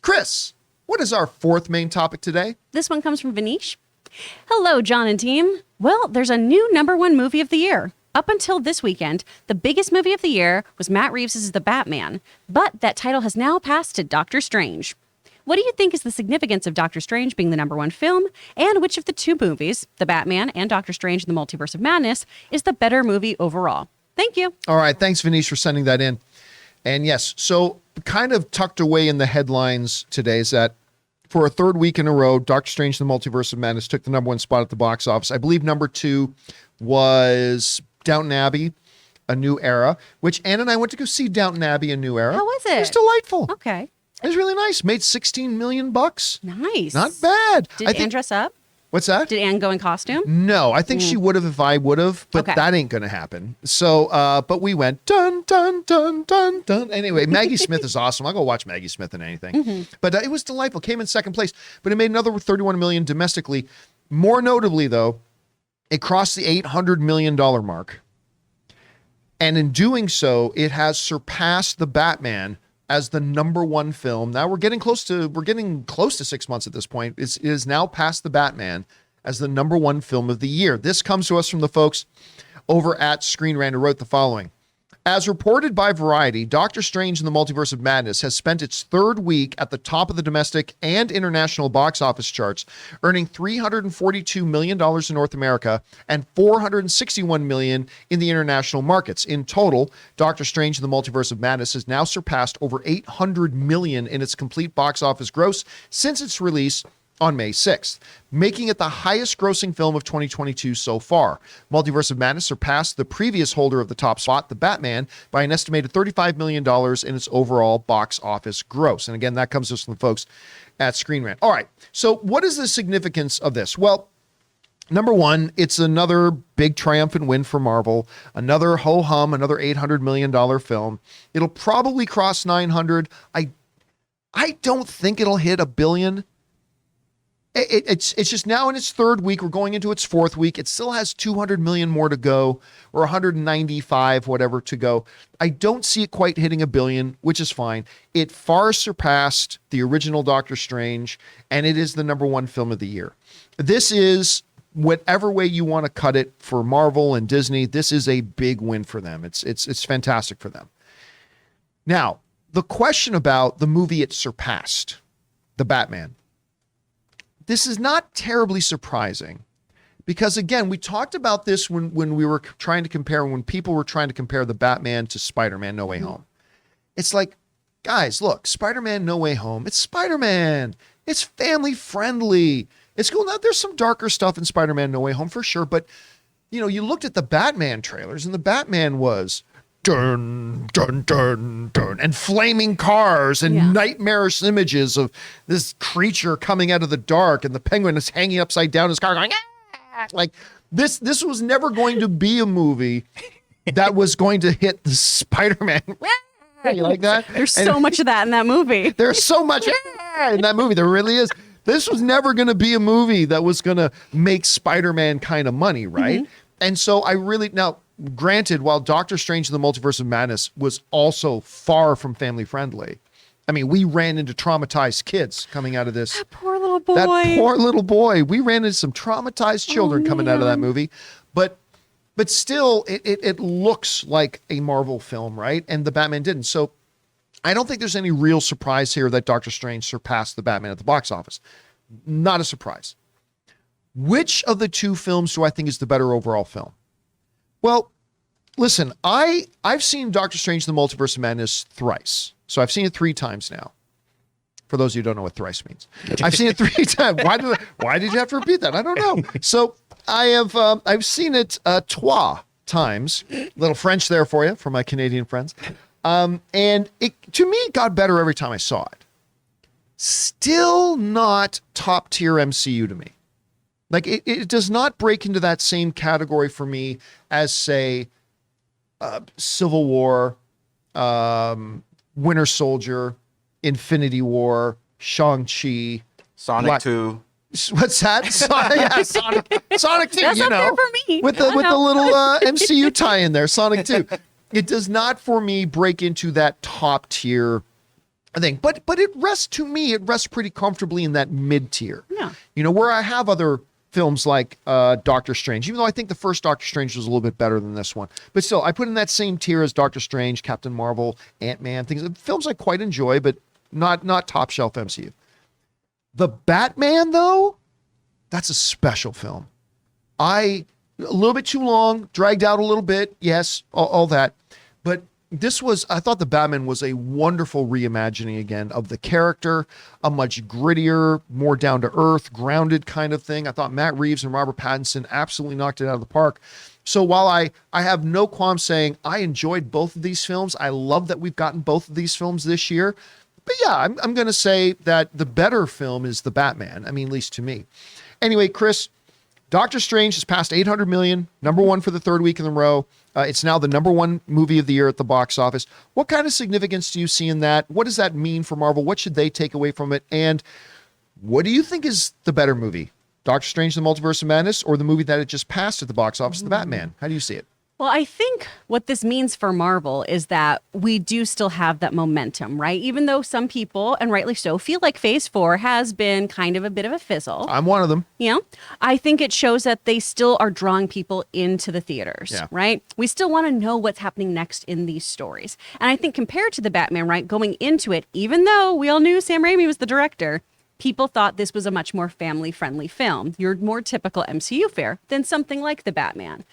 Chris, what is our fourth main topic today? This one comes from Vinesh. Hello, John and team. Well, there's a new #1 movie of the year. Up until this weekend, the biggest movie of the year was Matt Reeves' The Batman, but that title has now passed to Doctor Strange. What do you think is the significance of Doctor Strange being the #1 film, and which of the two movies, The Batman and Doctor Strange in the Multiverse of Maddness, is the better movie overall? Thank you. All right, thanks, Vinesh, for sending that in. And yes, so kind of tucked away in the headlines today is that for a third week in a row, Doctor Strange in the Multiverse of Maddness took the #1 spot at the box office. I believe #2 was Downton Abbey, A New Era, which Ann and I went to go see Downton Abbey, A New Era. How was it? It was delightful. Okay. It was really nice. Made $16 million. Nice. Not bad. Did Anne dress up? What's that? Did Anne go in costume? No, I think she would have if I would have, but Okay. that ain't going to happen. So, but we went dun, dun, dun, dun, dun. Anyway, Maggie Smith is awesome. I'll go watch Maggie Smith in anything. But it was delightful. Came in second place, but it made another $31 million domestically. More notably, though, it crossed the $800 million mark. And in doing so, it has surpassed The Batman as the #1 film. Now we're getting close to 6 months at this point. It is now past The Batman as the #1 film of the year. This comes to us from the folks over at Screen Rant who wrote the following. As reported by Variety, Doctor Strange in the Multiverse of Maddness has spent its third week at the top of the domestic and international box office charts, earning $342 million in North America and $461 million in the international markets. In total, Doctor Strange in the Multiverse of Maddness has now surpassed over $800 million in its complete box office gross since its release on May 6th, making it the highest grossing film of 2022 so far. Multiverse of Maddness surpassed the previous holder of the top spot, The Batman, by an estimated $35 million in its overall box office gross. And again, that comes to us from the folks at Screen Rant. All right, so what is the significance of this? Well, #1, it's another big triumphant win for Marvel, another ho-hum, another $800 million film. It'll probably cross 900. I don't think it'll hit $1 billion. It's just now in its third week. We're going into its fourth week. It still has 200 million more to go, or 195, whatever to go. I don't see it quite hitting $1 billion, which is fine. It far surpassed the original Doctor Strange, and it is the #1 film of the year. This is, whatever way you want to cut it for Marvel and Disney, this is a big win for them. It's fantastic for them. Now, the question about the movie it surpassed, The Batman. This is not terribly surprising because, again, we talked about this when we were trying to compare, when people were trying to compare The Batman to Spider-Man No Way Home. It's like, guys, look, Spider-Man No Way Home, it's Spider-Man. It's family friendly. It's cool. Now, there's some darker stuff in Spider-Man No Way Home for sure, but, you know, you looked at the Batman trailers and the Batman was dun, dun, dun, dun, and flaming cars and nightmarish images of this creature coming out of the dark and the Penguin is hanging upside down in his car going, ah! Like this was never going to be a movie that was going to hit the Spider-Man. You like that? There's so much of that in that movie. There's so much in that movie. There really is. This was never going to be a movie that was going to make Spider-Man kind of money, right? And so now, granted, while Doctor Strange in the Multiverse of Maddness was also far from family friendly, I mean, we ran into traumatized kids coming out of this. That poor little boy. That poor little boy. We ran into some traumatized children coming out of that movie. But still, it looks like a Marvel film, right? And the Batman didn't. So I don't think there's any real surprise here that Doctor Strange surpassed the Batman at the box office. Not a surprise. Which of the two films do I think is the better overall film? Well, listen, I've seen Doctor Strange in the Multiverse of Maddness thrice. So I've seen it 3 times now. For those of you who don't know what thrice means. I've seen it 3 times. Why did you have to repeat that? I don't know. So I've seen it trois times. Little French there for you, for my Canadian friends. And it, to me, got better every time I saw it. Still not top tier MCU to me. Like it does not break into that same category for me as, say, Civil War, Winter Soldier, Infinity War, Shang-Chi, Sonic 2. What's that? Sonic 2, That's you up know, there for me. with the little MCU tie in there, Sonic 2. It does not for me break into that top tier I think, but it rests pretty comfortably in that mid tier. Yeah. Where I have other films like Doctor Strange, even though I think the first Doctor Strange was a little bit better than this one, but still, I put in that same tier as Doctor Strange, Captain Marvel, Ant-Man, films I quite enjoy, but not top shelf MCU. The Batman, though, that's a special film. A little bit too long, dragged out a little bit, yes, all that, but I thought The Batman was a wonderful reimagining again of the character, a much grittier, more down to earth, grounded kind of thing. I thought Matt Reeves and Robert Pattinson absolutely knocked it out of the park. So while I have no qualm saying I enjoyed both of these films, I love that we've gotten both of these films this year. But yeah, I'm going to say that the better film is The Batman. I mean, at least to me. Anyway, Chris, Doctor Strange has passed 800 million, number one for the third week in a row. It's now the number one movie of the year at the box office. What kind of significance do you see in that? What does that mean for Marvel? What should they take away from it? And what do you think is the better movie? Doctor Strange, The Multiverse of Madness, or the movie that it just passed at the box office, The Batman? How do you see it? Well, I think what this means for Marvel is that we do still have that momentum, right? Even though some people, and rightly so, feel like Phase 4 has been kind of a bit of a fizzle. I'm one of them. I think it shows that they still are drawing people into the theaters, right? We still want to know what's happening next in these stories. And I think compared to The Batman, right, going into it, even though we all knew Sam Raimi was the director, people thought this was a much more family-friendly film, your more typical MCU fare, than something like The Batman.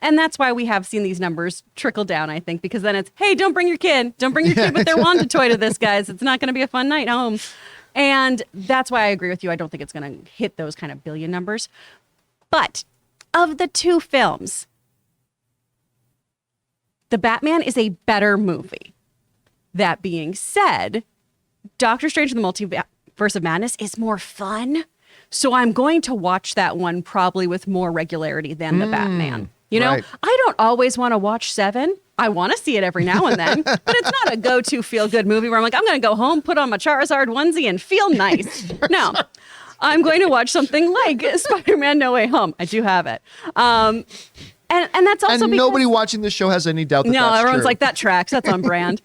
And that's why we have seen these numbers trickle down, I think, because then it's, hey, don't bring your kid. Don't bring your kid with their Wanda toy to this, guys. It's not going to be a fun night home. And that's why I agree with you. I don't think it's going to hit those kind of billion numbers. But of the two films, The Batman is a better movie. That being said, Doctor Strange and the Multiverse of Madness is more fun. So I'm going to watch that one probably with more regularity than The Batman. Right. I don't always want to watch Seven. I want to see it every now and then, but it's not a go-to feel-good movie where I'm like, I'm going to go home, put on my Charizard onesie and feel nice. No, I'm going to watch something like Spider-Man No Way Home. I do have it. And that's also and because nobody watching this show has any doubt that that's everyone's true. like, that tracks. That's on brand.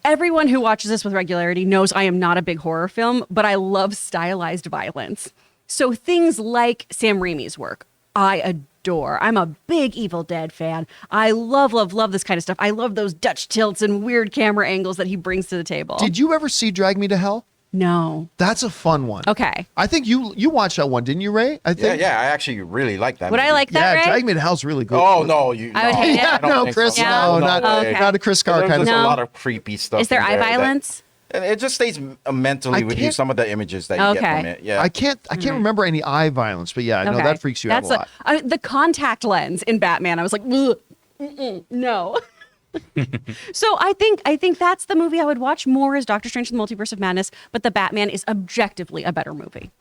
Everyone who watches this with regularity knows I am not a big horror film, but I love stylized violence. So things like Sam Raimi's work, I adore. I'm a big Evil Dead fan. I love this kind of stuff. I love those Dutch tilts and weird camera angles that he brings to the table. Did you ever see Drag Me to Hell? No. That's a fun one. Okay. I think you watched that one, didn't you, Ray? I think. Yeah, I actually really like that Would movie. I like that, Ray? Drag Me to Hell's really good. Oh, no. I would hate it. I don't No, think Chris, so. no, not a Chris Carr kind of. There's No. a lot of creepy stuff. Is there in eye that- violence? And it just stays mentally with you, some of the images that you get from it. Yeah. I can't remember any eye violence, but yeah, I know that freaks you out a lot. The contact lens in Batman, I was like, no. So I think that's the movie I would watch more is Doctor Strange and the Multiverse of Madness, but The Batman is objectively a better movie.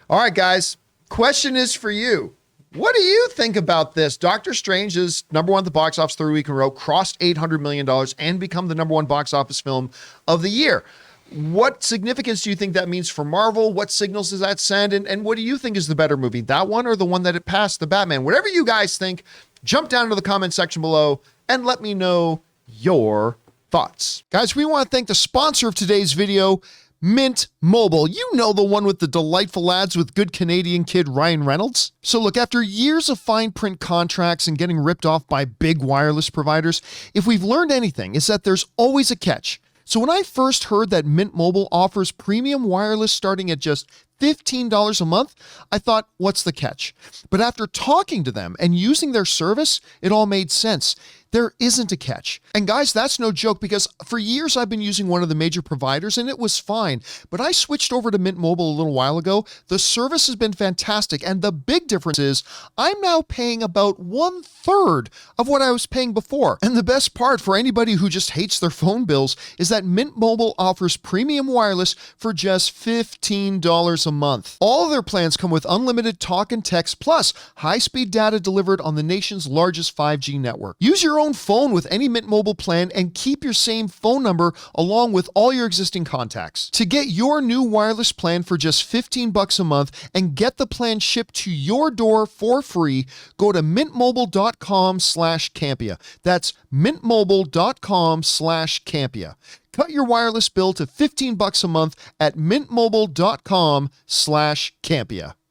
All right, guys. Question is for you. What do you think about this? Doctor Strange is number one at the box office 3 week in a row, crossed $800 million, and become the number one box office film of the year. What significance do you think that means for Marvel? What signals does that send? And what do you think is the better movie, that one or the one that it passed, The Batman? Whatever you guys think, jump down to the comment section below and let me know your thoughts. Guys, we want to thank the sponsor of today's video, Mint Mobile. You know, the one with the delightful ads with good Canadian kid Ryan Reynolds. So look, after years of fine print contracts and getting ripped off by big wireless providers, if we've learned anything, it's that there's always a catch. So when I first heard that Mint Mobile offers premium wireless starting at just $15 a month, I thought, what's the catch? But after talking to them and using their service, it all made sense. There isn't a catch. And guys, that's no joke, because for years I've been using one of the major providers and it was fine. But I switched over to Mint Mobile a little while ago. The service has been fantastic. And the big difference is I'm now paying about 1/3 of what I was paying before. And the best part for anybody who just hates their phone bills is that Mint Mobile offers premium wireless for just $15 a month. All of their plans come with unlimited talk and text plus high-speed data delivered on the nation's largest 5G network. Use your own phone with any Mint Mobile plan and keep your same phone number along with all your existing contacts. To get your new wireless plan for just $15 a month and get the plan shipped to your door for free, go to mintmobile.com/Campea. That's mintmobile.com/Campea. Cut your wireless bill to $15 a month at mintmobile.com/Campea.